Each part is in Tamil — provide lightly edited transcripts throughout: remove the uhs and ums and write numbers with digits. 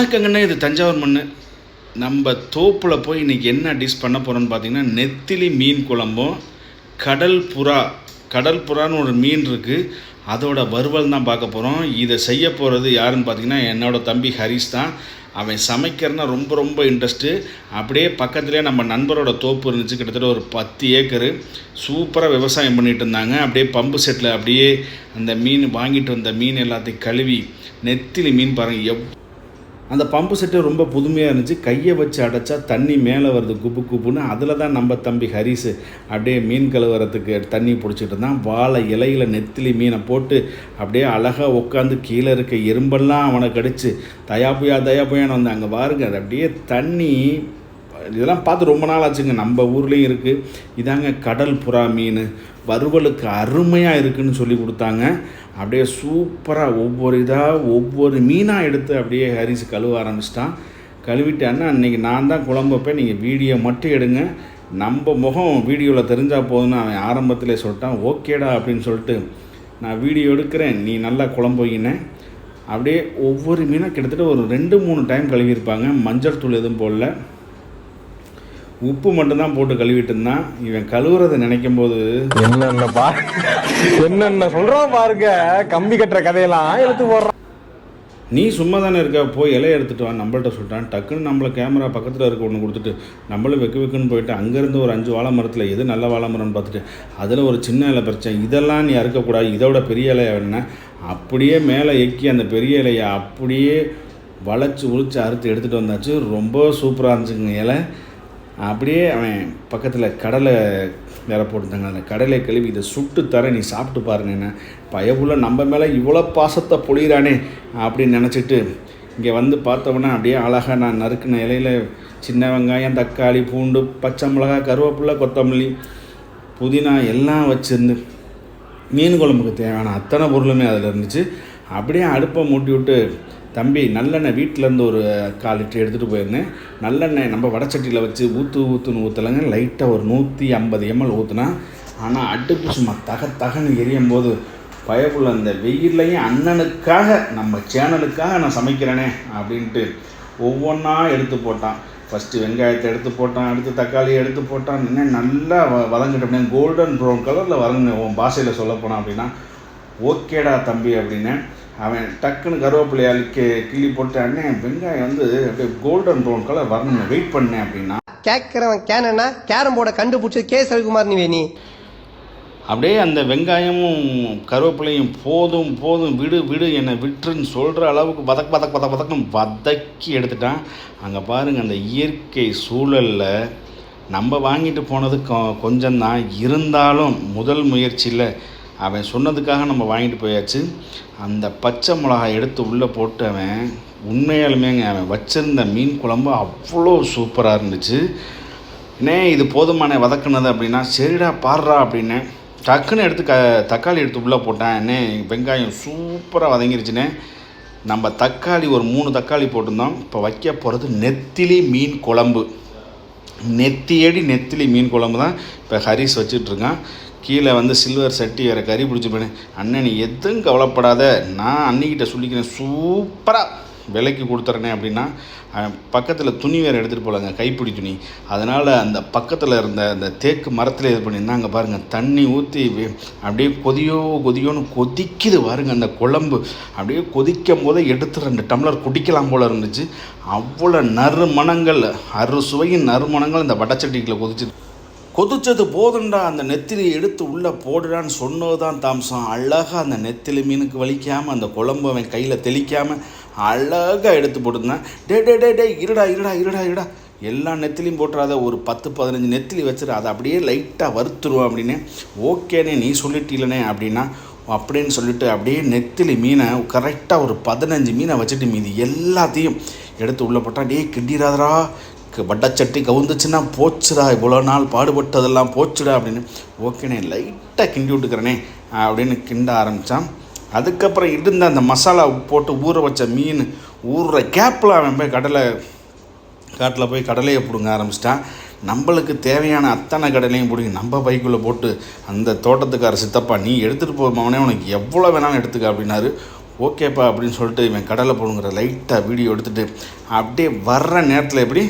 வணக்கங்கண்ணே, இது தஞ்சாவூர் மண். நம்ம தோப்பில் போய் இன்றைக்கி என்ன டிஷ் பண்ண போகிறோன்னு பார்த்தீங்கன்னா, நெத்திலி மீன் குழம்பும் கடல் புறான்னு ஒரு மீன் இருக்குது, அதோட வறுவல் தான் பார்க்க போகிறோம். இதை செய்ய போகிறது யாருன்னு பார்த்தீங்கன்னா, என்னோடய தம்பி ஹரிஷ் தான். அவன் சமைக்கிறன்னா ரொம்ப ரொம்ப இன்ட்ரெஸ்ட்டு. அப்படியே பக்கத்துலேயே நம்ம நண்பரோட தோப்பு இருந்துச்சு, கிட்டத்தட்ட ஒரு 10 ஏக்கரு. சூப்பராக விவசாயம் பண்ணிகிட்டு இருந்தாங்க. அப்படியே பம்பு செட்டில் அப்படியே அந்த மீன் வாங்கிட்டு வந்த மீன் எல்லாத்தையும் கழுவி, நெத்திலி மீன் பாருங்கள், அந்த பம்பு செட்டு ரொம்ப புதுமையாக இருந்துச்சு. கையை வச்சு அடைச்சா தண்ணி மேலே வருது குப்பு குப்புன்னு. அதில் தான் நம்ம தம்பி ஹரிஷ் அப்படியே மீன் கழுவுறதுக்கு தண்ணி பிடிச்சிட்டு இருந்தான். வாழை இலையில் நெத்திலி மீனை போட்டு அப்படியே அழகாக உட்காந்து கீழே இருக்க எறும்பெல்லாம் அவனை கடிச்சு தயாப்புயான்னு வந்து அங்கே பாருங்க, அது அப்படியே தண்ணி. இதெல்லாம் பார்த்து ரொம்ப நாள் ஆச்சுங்க. நம்ம ஊர்லேயும் இருக்குது. இதாங்க கடல் புறா மீன், வறுவலுக்கு அருமையாக இருக்குதுன்னு சொல்லி கொடுத்தாங்க. அப்படியே சூப்பராக ஒவ்வொரு மீனாக எடுத்து அப்படியே ஹரிஷ் கழுவ ஆரம்பிச்சிட்டான். கழுவிட்டான்னா அன்றைக்கி நான் தான் குழம்பு வைப்பேன், நீங்கள் வீடியோ மட்டும் எடுங்க, நம்ம முகம் வீடியோவில் தெரிஞ்சால் போதுன்னு அவன் ஆரம்பத்திலே சொல்லிட்டான். ஓகேடா அப்படின்னு சொல்லிட்டு நான் வீடியோ எடுக்கிறேன், நீ நல்லா குழம்பு வைக்கினேன். அப்படியே ஒவ்வொரு மீனாக கிட்டத்தட்ட ஒரு 2-3 டைம் கழுவியிருப்பாங்க. மஞ்சள் தூள் எதுவும் போடல, உப்பு மட்டும்தான் போட்டு கழுவிட்டு இருந்தான். இவன் கழுவுறதை நினைக்கும் போது என்னென்ன சொல்றான் பாருங்க, கம்பி கட்டுற கதையெல்லாம் எடுத்து போடுறான். நீ சும்மா தானே இருக்க, போய் இலையை எடுத்துகிட்டு வா நம்மள்ட்ட சொல்லிட்டான். டக்குன்னு நம்மளை கேமரா பக்கத்தில் இருக்க ஒன்று கொடுத்துட்டு நம்மளும் வெக்குன்னு போயிட்டு அங்கேருந்து ஒரு 5 வாழை மரத்தில் எது நல்ல வாழை மரம்னு பார்த்துட்டு அதில் ஒரு சின்ன இலை பறித்தேன். இதெல்லாம் நீ அறுக்கக்கூடாது, இதோட பெரிய இலையை வேணுன்னா அப்படியே மேலே எக்கி அந்த பெரிய இலையை அப்படியே உழிச்சு அறுத்து எடுத்துகிட்டு வந்தாச்சு. ரொம்ப சூப்பராக இருந்துச்சுங்க இலை. அப்படியே அவன் பக்கத்தில் கடலை வேற போட்டுருந்தாங்க. அந்த கடலை கழுவி இதை சுட்டு தர, நீ சாப்பிட்டு பாருங்க, என்ன பயப்புள்ள நம்ம மேலே இவ்வளோ பாசத்தை பொழிகிறானே அப்படின்னு நினச்சிட்டு இங்கே வந்து பார்த்தோம்னா அப்படியே அழகாக நான் நறுக்கின இலையில் சின்ன வெங்காயம், தக்காளி, பூண்டு, பச்சை மிளகாய், கருவேப்பிலை, கொத்தமல்லி, புதினா எல்லாம் வச்சுருந்து மீன் குழம்புக்கு தேவையான அத்தனை பொருளுமே அதில் இருந்துச்சு. அப்படியே அடுப்பை மூட்டி விட்டு, தம்பி நல்லெண்ணெய் வீட்டிலேருந்து ஒரு 1/4 லிட்டர் எடுத்துகிட்டு போயிருந்தேன். நல்லெண்ணெய் நம்ம வடச்சட்டியில் வச்சு ஊற்றுன்னு ஊற்றலைங்க, லைட்டாக ஒரு 150 ml ஊற்றுனா. ஆனால் அடுப்பு சும்மா தகன்னு எரியும் போது பயப்புள்ள அந்த வெயில்லையும் அண்ணனுக்காக நம்ம சேனலுக்காக நான் சமைக்கிறேனே அப்படின்ட்டு ஒவ்வொன்றா எடுத்து போட்டான். ஃபஸ்ட்டு வெங்காயத்தை எடுத்து போட்டான், அடுத்து தக்காளியை எடுத்து போட்டான். இன்னும் நல்லா வதங்கிட்டு அப்படின்னா கோல்டன் ப்ரௌன் கலரில் வதங்கினேன். உன் பாஷையில் சொல்ல போனான் அப்படின்னா ஓகேடா தம்பி அப்படின்னு அவன் டக்குன்னு கருவேப்பிலையால் கிள்ளி போட்டு, அண்ணே வெங்காயம் வந்து அப்படியே கோல்டன் ப்ரௌன் கலர் வரணும், வெயிட் பண்ணேன் அப்படின்னா. கேட்குறவன் கேனா கேரம் போர்டை கண்டுபிடிச்சி கே ரவிக்குமார் நீ வேணி அப்படியே அந்த வெங்காயமும் கருவேப்பிலையும் போதும் விடு என்னை விட்டுருன்னு சொல்கிற அளவுக்கு வதக்கணும் வதக்கி எடுத்துட்டான். அங்கே பாருங்கள், அந்த இயற்கை சூழலில் நம்ம வாங்கிட்டு போனது கொஞ்சம்தான் இருந்தாலும் முதல் முயற்சியில் அவன் சொன்னதுக்காக நம்ம வாங்கிட்டு போயாச்சு. அந்த பச்சை மிளகாய் எடுத்து உள்ளே போட்டு அவன் உண்மையாலுமேங்க அவன் வச்சுருந்த மீன் குழம்பு அவ்வளோ சூப்பராக இருந்துச்சு. இது போதுமான வதக்குனது அப்படின்னா சரிடா பாடுறா அப்படின்னு டக்குன்னு எடுத்து தக்காளி எடுத்து உள்ளே போட்டேன். வெங்காயம் சூப்பராக வதங்கிருச்சுனே. நம்ம தக்காளி ஒரு 3 தக்காளி போட்டிருந்தோம். இப்போ வைக்க போகிறது நெத்திலி மீன் குழம்பு. நெத்திலி மீன் குழம்பு தான் இப்போ ஹரிஷ் வச்சிட்ருக்கான். கீழே வந்து சில்வர் சட்டி வேறு கறி பிடிச்சி போனேன். அண்ணன் நீ எதுவும் கவலைப்படாத, நான் அன்னிக்கிட்ட சொல்லிக்கிறேன், சூப்பராக விலைக்கு கொடுத்துறேனே அப்படின்னா. பக்கத்தில் துணி வேறு எடுத்துகிட்டு போகலாங்க, கைப்பிடி துணி. அதனால் அந்த பக்கத்தில் இருந்த அந்த தேக்கு மரத்தில் இது பண்ணியிருந்தா. அங்கே பாருங்கள், தண்ணி ஊற்றி அப்படியே கொதியோன்னு கொதிக்குது பாருங்க. அந்த குழம்பு அப்படியே கொதிக்கும் போதே எடுத்து 2 டம்ளர் குடிக்கலாம் போல் இருந்துச்சு. அவ்வளோ நறுமணங்கள், சுவையின் நறுமணங்கள் இந்த வடச்சட்டிக்குள்ளே கொதிச்சது போதுண்டா, அந்த நெத்திலியை எடுத்து உள்ளே போடுறான்னு சொன்னது தான் தாம்சம். அழகாக அந்த நெத்திலி மீனுக்கு வலிக்காமல், அந்த குழம்பு அவன் கையில் தெளிக்காமல் அழகாக எடுத்து போட்டுருந்தேன். டே இருடா எல்லா நெத்திலையும் போட்டுறாத, ஒரு 10-15 நெத்திலி வச்சுரு, அதை அப்படியே லைட்டாக வறுத்துருவோம் அப்படின்னு. ஓகேண்ணே நீ சொல்லிட்டீங்களே அப்படின்னா அப்படின்னு சொல்லிட்டு அப்படியே நெத்திலி மீனை கரெக்டாக ஒரு 15 மீனை வச்சுட்டு மீதி எல்லாத்தையும் எடுத்து உள்ளே போட்டால், கிண்டிராதரா, வடச்சட்டி கவுந்துச்சுன்னா போச்சுடா, இவ்வளோ நாள் பாடுபட்டதெல்லாம் போச்சுடா அப்படின்னு. ஓகேண்ணே லைட்டாக கிண்டி விட்டுக்கிறேனே அப்படின்னு கிண்ட ஆரம்பித்தான். அதுக்கப்புறம் இருந்த அந்த மசாலா போட்டு ஊற வச்ச மீன் ஊறுற கேப்பில் அவன் போய் காட்டில் போய் கடலையை பிடுங்க ஆரம்பிச்சிட்டான். நம்மளுக்கு தேவையான அத்தனை கடலையும் பிடிங்க நம்ம பைக்குள்ளே போட்டு, அந்த தோட்டத்துக்கார சித்தப்பா நீ எடுத்துகிட்டு போகமாவனே, உனக்கு எவ்வளோ வேணாலும் எடுத்துக்க அப்படின்னாரு. ஓகேப்பா அப்படின்னு சொல்லிட்டு இவன் கடலை போடுங்கிற லைட்டாக வீடியோ எடுத்துகிட்டு அப்படியே வர்ற நேரத்தில் எப்படி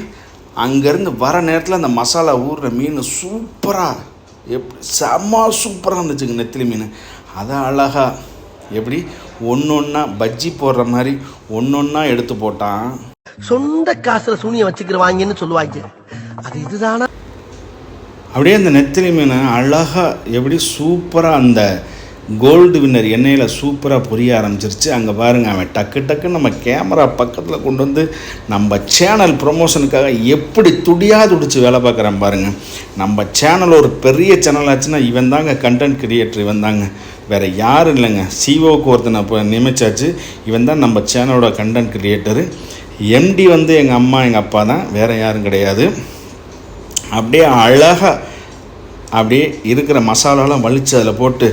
அங்கேருந்து வர நேரத்தில் அந்த மசாலா ஊறுற மீன் சூப்பராக எப்படி செம்ம சூப்பராக இருந்துச்சுங்க நெத்திலி மீன். அதை அழகாக எப்படி ஒன்று ஒன்றா பஜ்ஜி போடுற மாதிரி ஒன்று ஒன்றா எடுத்து போட்டான். சொந்த காசுல சூனிய வச்சுக்கிறவாங்கன்னு சொல்லுவாங்க, அது இதுதானா? அப்படியே அந்த நெத்திலி மீன் அழகாக எப்படி சூப்பராக அந்த கோல்டு வின்னர் எண்ணெயில் சூப்பராக பொரிய ஆரம்பிச்சிருச்சு. அங்கே பாருங்கள், அவன் டக்கு டக்குன்னு நம்ம கேமரா பக்கத்தில் கொண்டு வந்து நம்ம சேனல் ப்ரொமோஷனுக்காக எப்படி துடிச்சு வேலை பார்க்குறான் பாருங்கள். நம்ம சேனல் ஒரு பெரிய சேனல் ஆச்சுன்னா இவன் தாங்க கண்டென்ட் கிரியேட்டர், இவன் தாங்க, வேறு யாரும் இல்லைங்க. சிஓக்கு ஒருத்தனை இப்போ நியமிச்சாச்சு, இவன் தான் நம்ம சேனலோட கண்டென்ட் கிரியேட்டரு. எம்டி வந்து எங்கள் அம்மா எங்கள் அப்பா தான், வேறு யாரும் கிடையாது. அப்படியே அழகாக அப்படியே இருக்கிற மசாலாலாம் வலித்து அதில் போட்டு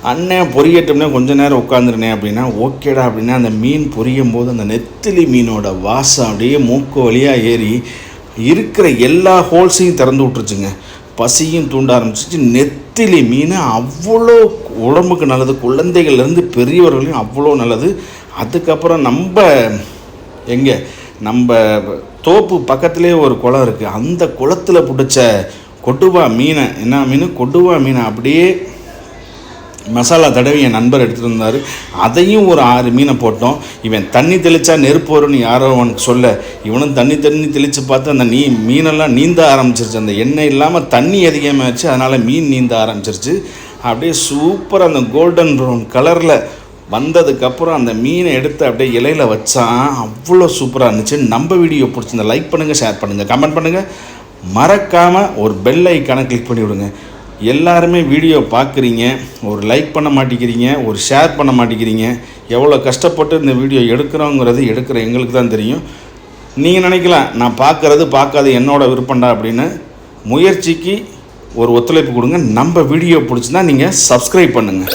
அண்ணன் பொரியட்டோம்னா கொஞ்சம் நேரம் உட்காந்துருனே அப்படின்னா ஓகேடா அப்படின்னா அந்த மீன் பொரியும் போது அந்த நெத்திலி மீனோட வாசம் அப்படியே மூக்கு வழியாக ஏறி இருக்கிற எல்லா ஹோல்ஸையும் திறந்து விட்டுருச்சுங்க. பசியும் தூண்ட ஆரம்பிச்சிச்சு. நெத்திலி மீன் அவ்வளோ உடம்புக்கு நல்லது, குழந்தைகள்லேருந்து பெரியவர்களையும் அவ்வளோ நல்லது. அதுக்கப்புறம் நம்ம தோப்பு பக்கத்துலேயே ஒரு குளம் இருக்குது, அந்த குளத்தில் பிடிச்ச கொடுவா மீனை, என்ன மீன், கொடுவா மீனை அப்படியே மசாலா தடவி என் நண்பர் எடுத்துகிட்டு இருந்தார். அதையும் ஒரு 6 மீனை போட்டோம். இவன் தண்ணி தெளித்தா நெருப்பு வரும்னு யாரோ அவனுக்கு சொல்ல, இவனும் தண்ணி தெளித்து பார்த்து அந்த மீனெல்லாம் நீந்த ஆரம்பிச்சிருச்சு. அந்த எண்ணெய் இல்லாமல் தண்ணி அதிகமாகிடுச்சு, அதனால் மீன் நீந்த ஆரம்பிச்சிருச்சு. அப்படியே சூப்பராக அந்த கோல்டன் ப்ரௌன் கலரில் வந்ததுக்கப்புறம் அந்த மீனை எடுத்து அப்படியே இலையில் வச்சான். அவ்வளோ சூப்பராக இருந்துச்சு. நம்ம வீடியோ பிடிச்சிருந்தா லைக் பண்ணுங்கள், ஷேர் பண்ணுங்கள், கமெண்ட் பண்ணுங்கள், மறக்காமல் ஒரு பெல் ஐக்கானை கிளிக் பண்ணி விடுங்க. எல்லாருமே வீடியோ பார்க்குறீங்க, ஒரு லைக் பண்ண மாட்டேங்கிறீங்க, ஒரு ஷேர் பண்ண மாட்டேங்கிறீங்க. எவ்வளோ கஷ்டப்பட்டு இந்த வீடியோ எடுக்கிற எங்களுக்கு தான் தெரியும். நீங்கள் நினைக்கலாம் நான் பார்க்காது என்னோட விருப்பம்டா அப்படின்னு. முயற்சிக்கு ஒரு ஒத்துழைப்பு கொடுங்க. நம்ம வீடியோ பிடிச்சிருந்தா நீங்கள் சப்ஸ்கிரைப் பண்ணுங்கள்.